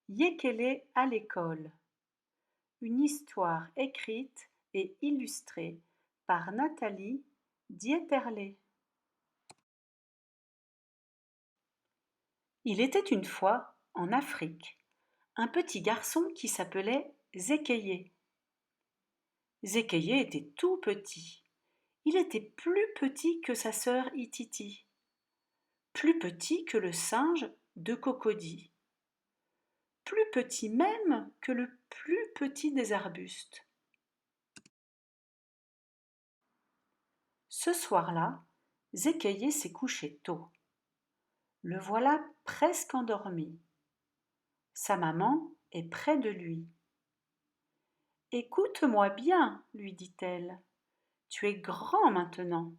Yékélé à l'école. Une histoire écrite et illustrée par Nathalie Dieterlé. Il était une fois, en Afrique, un petit garçon qui s'appelait Zékéyé. Zékéyé était tout petit. Il était plus petit que sa sœur Ititi, plus petit que le singe de Cocody, plus petit même que le plus petit des arbustes. Ce soir-là, Zékéyé s'est couché tôt. Le voilà presque endormi. Sa maman est près de lui. Écoute-moi bien, lui dit-elle. Tu es grand maintenant.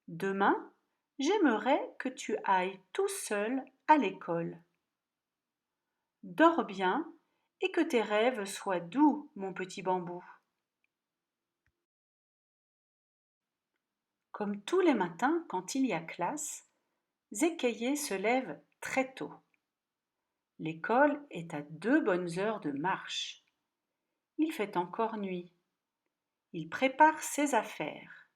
Demain, j'aimerais que tu ailles tout seul à l'école. Dors bien et que tes rêves soient doux, mon petit bambou. Comme tous les matins quand il y a classe, Zékéyé se lève très tôt. L'école est à 2 bonnes heures de marche. Il fait encore nuit. Il prépare ses affaires.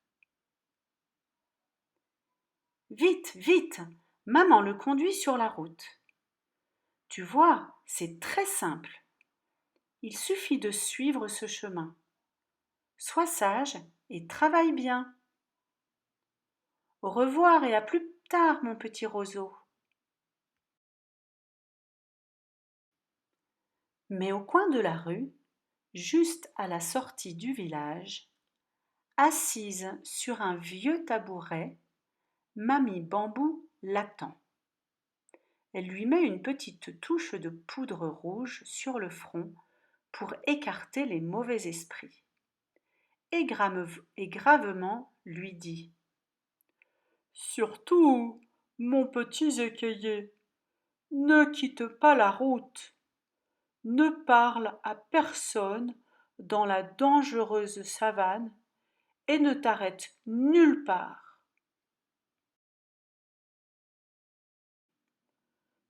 Vite, vite, maman le conduit sur la route. Tu vois, c'est très simple. Il suffit de suivre ce chemin. Sois sage et travaille bien. Au revoir et à plus tard, mon petit roseau. Mais au coin de la rue, juste à la sortie du village, assise sur un vieux tabouret, Mamie Bambou l'attend. Elle lui met une petite touche de poudre rouge sur le front pour écarter les mauvais esprits. Et gravement lui dit: Surtout, mon petit Zékéyé, ne quitte pas la route, ne parle à personne dans la dangereuse savane et ne t'arrête nulle part.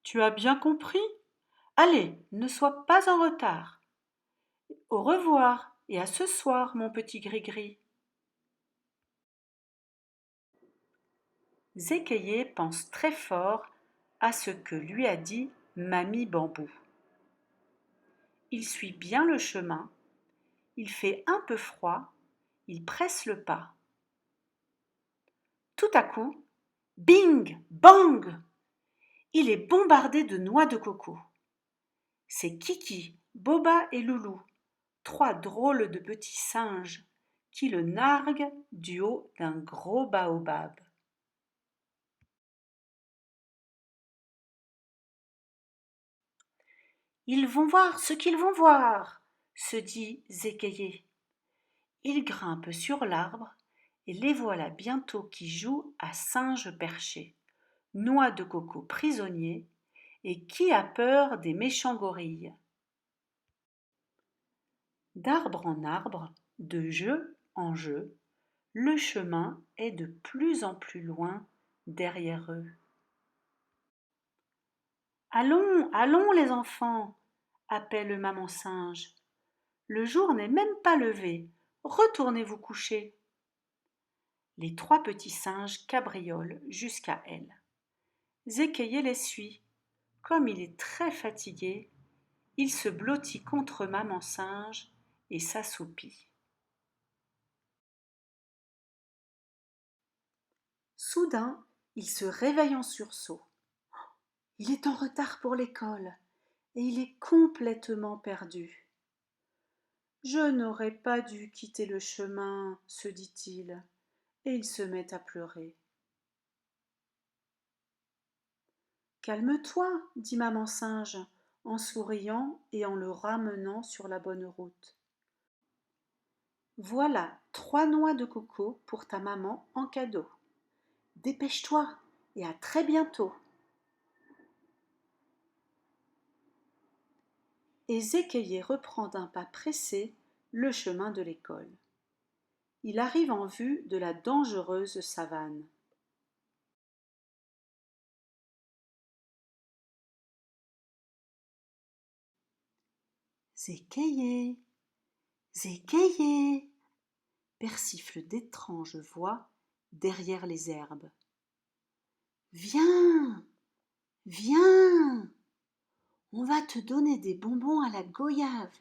Tu as bien compris? Allez, ne sois pas en retard. Au revoir et à ce soir, mon petit gris-gris. Zékéyé pense très fort à ce que lui a dit Mamie Bambou. Il suit bien le chemin, il fait un peu froid, il presse le pas. Tout à coup, bing, bang! Il est bombardé de noix de coco. C'est Kiki, Boba et Loulou, 3 drôles de petits singes, qui le narguent du haut d'un gros baobab. Ils vont voir ce qu'ils vont voir, se dit Zékéyé. Il grimpe sur l'arbre et les voilà bientôt qui jouent à singe perché, noix de coco prisonnier et qui a peur des méchants gorilles. D'arbre en arbre, de jeu en jeu, le chemin est de plus en plus loin derrière eux. Allons, allons les enfants, appelle maman singe. Le jour n'est même pas levé, retournez vous coucher. Les 3 petits singes cabriolent jusqu'à elle. Zékéyé les suit. Comme il est très fatigué, il se blottit contre maman singe et s'assoupit. Soudain, il se réveille en sursaut. Il est en retard pour l'école et il est complètement perdu. Je n'aurais pas dû quitter le chemin, se dit-il, et il se met à pleurer. Calme-toi, dit maman singe, en souriant et en le ramenant sur la bonne route. Voilà 3 noix de coco pour ta maman en cadeau. Dépêche-toi et à très bientôt. Et Zékéyé reprend d'un pas pressé le chemin de l'école. Il arrive en vue de la dangereuse savane. Zékayé, Zékayé, persifle d'étranges voix derrière les herbes. Viens, viens, on va te donner des bonbons à la goyave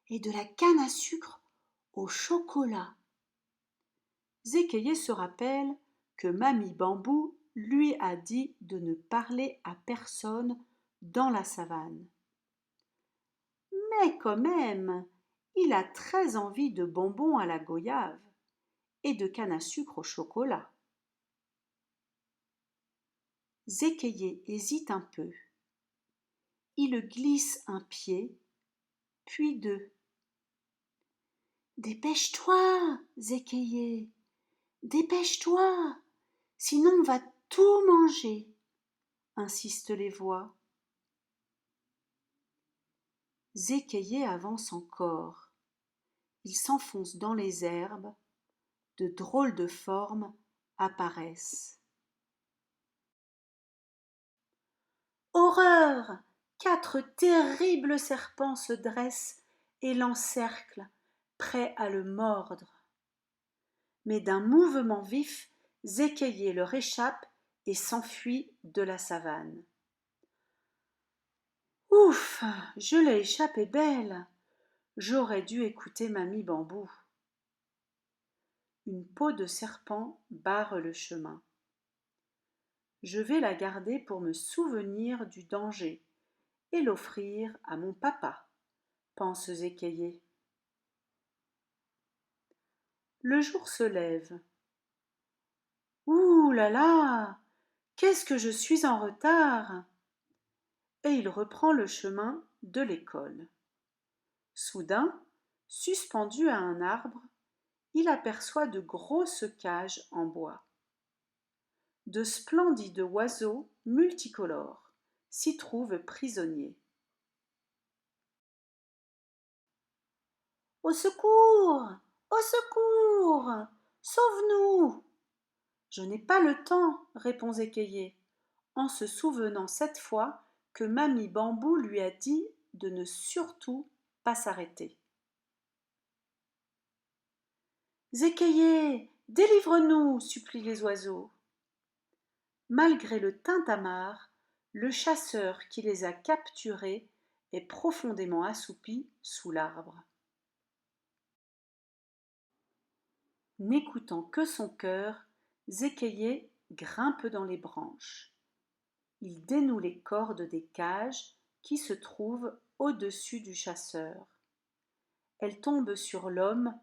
et de la canne à sucre au chocolat. Zékayé se rappelle que Mamie Bambou lui a dit de ne parler à personne dans la savane. Mais quand même, il a très envie de bonbons à la goyave et de canne à sucre au chocolat. Zékayé hésite un peu. Il glisse un pied, puis deux. Dépêche-toi, Zékayé, dépêche-toi, sinon on va tout manger, insistent les voix. Zékayé avance encore. Il s'enfonce dans les herbes, de drôles de formes apparaissent. Horreur! 4 terribles serpents se dressent et l'encerclent, prêts à le mordre. Mais d'un mouvement vif, Zékayé leur échappe et s'enfuit de la savane. Ouf! Je l'ai échappé belle! J'aurais dû écouter Mamie Bambou. Une peau de serpent barre le chemin. Je vais la garder pour me souvenir du danger et l'offrir à mon papa, pense Zékayé. Le jour se lève. Ouh là là! Qu'est-ce que je suis en retard! Et il reprend le chemin de l'école. Soudain, suspendu à un arbre, il aperçoit de grosses cages en bois. De splendides oiseaux multicolores s'y trouvent prisonniers. Au secours! Au secours! Sauve-nous! Je n'ai pas le temps, répond Zékayé, en se souvenant cette fois que Mamie Bambou lui a dit de ne surtout pas s'arrêter. Zékayé, délivre-nous, supplient les oiseaux. Malgré le tintamarre, le chasseur qui les a capturés est profondément assoupi sous l'arbre. N'écoutant que son cœur, Zékayé grimpe dans les branches. Il dénoue les cordes des cages qui se trouvent au-dessus du chasseur. Elle tombe sur l'homme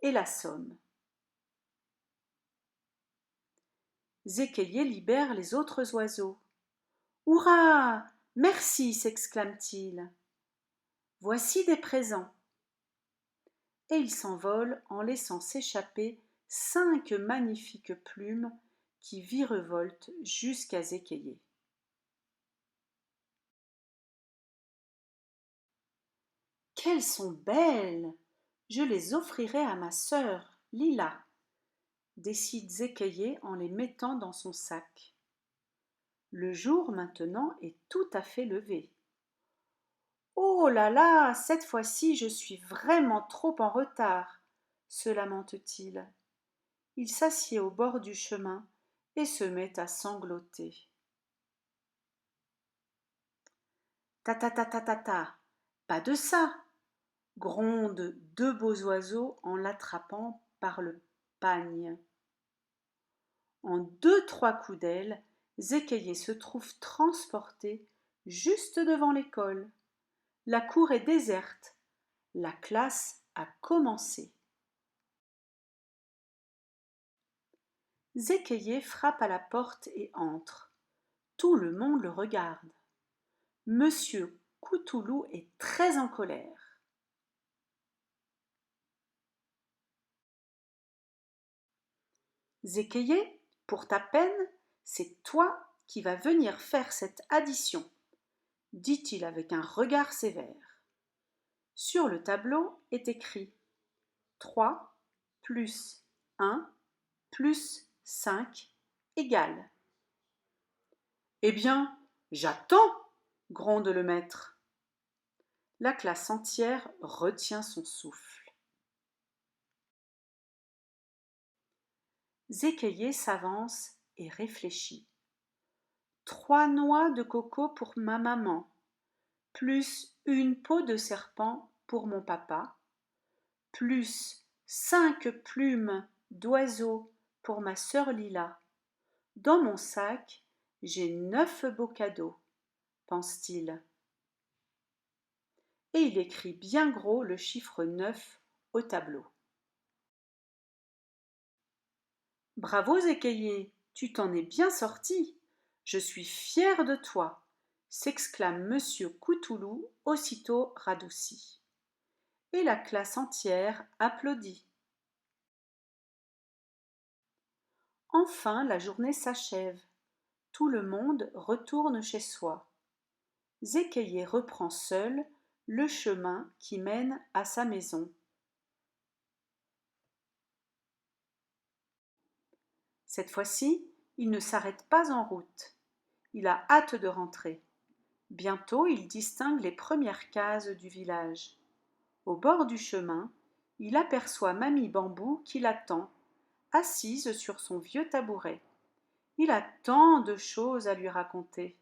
et l'assomme. Zékayé libère les autres oiseaux. Hurrah! Merci, s'exclame-t-il. Voici des présents. Et il s'envole en laissant s'échapper 5 magnifiques plumes qui virevoltent jusqu'à Zékayé. Qu'elles sont belles! Je les offrirai à ma sœur, Lila, décide Zékayé en les mettant dans son sac. Le jour maintenant est tout à fait levé. Oh là là, cette fois-ci je suis vraiment trop en retard, se lamente-t-il. Il s'assied au bord du chemin et se met à sangloter. Ta ta ta ta ta ta, pas de ça, grondent 2 beaux oiseaux en l'attrapant par le pagne. En 2-3 coups d'aile, Zékayé se trouve transporté juste devant l'école. La cour est déserte. La classe a commencé. Zékayé frappe à la porte et entre. Tout le monde le regarde. Monsieur Coutoulou est très en colère. Zékayé, pour ta peine, c'est toi qui vas venir faire cette addition, dit-il avec un regard sévère. Sur le tableau est écrit 3 plus 1 plus 5 égale. Eh bien, j'attends, gronde le maître. La classe entière retient son souffle. Zékayé s'avance et réfléchit. 3 noix de coco pour ma maman, plus une peau de serpent pour mon papa, plus 5 plumes d'oiseau pour ma sœur Lila. Dans mon sac, j'ai 9 beaux cadeaux, pense-t-il. Et il écrit bien gros le chiffre 9 au tableau. Bravo Zékayé, tu t'en es bien sorti. Je suis fier de toi, s'exclame monsieur Coutoulou aussitôt radouci. Et la classe entière applaudit. Enfin la journée s'achève. Tout le monde retourne chez soi. Zékayé reprend seul le chemin qui mène à sa maison. Cette fois-ci, il ne s'arrête pas en route. Il a hâte de rentrer. Bientôt, il distingue les premières cases du village. Au bord du chemin, il aperçoit Mamie Bambou qui l'attend, assise sur son vieux tabouret. Il a tant de choses à lui raconter.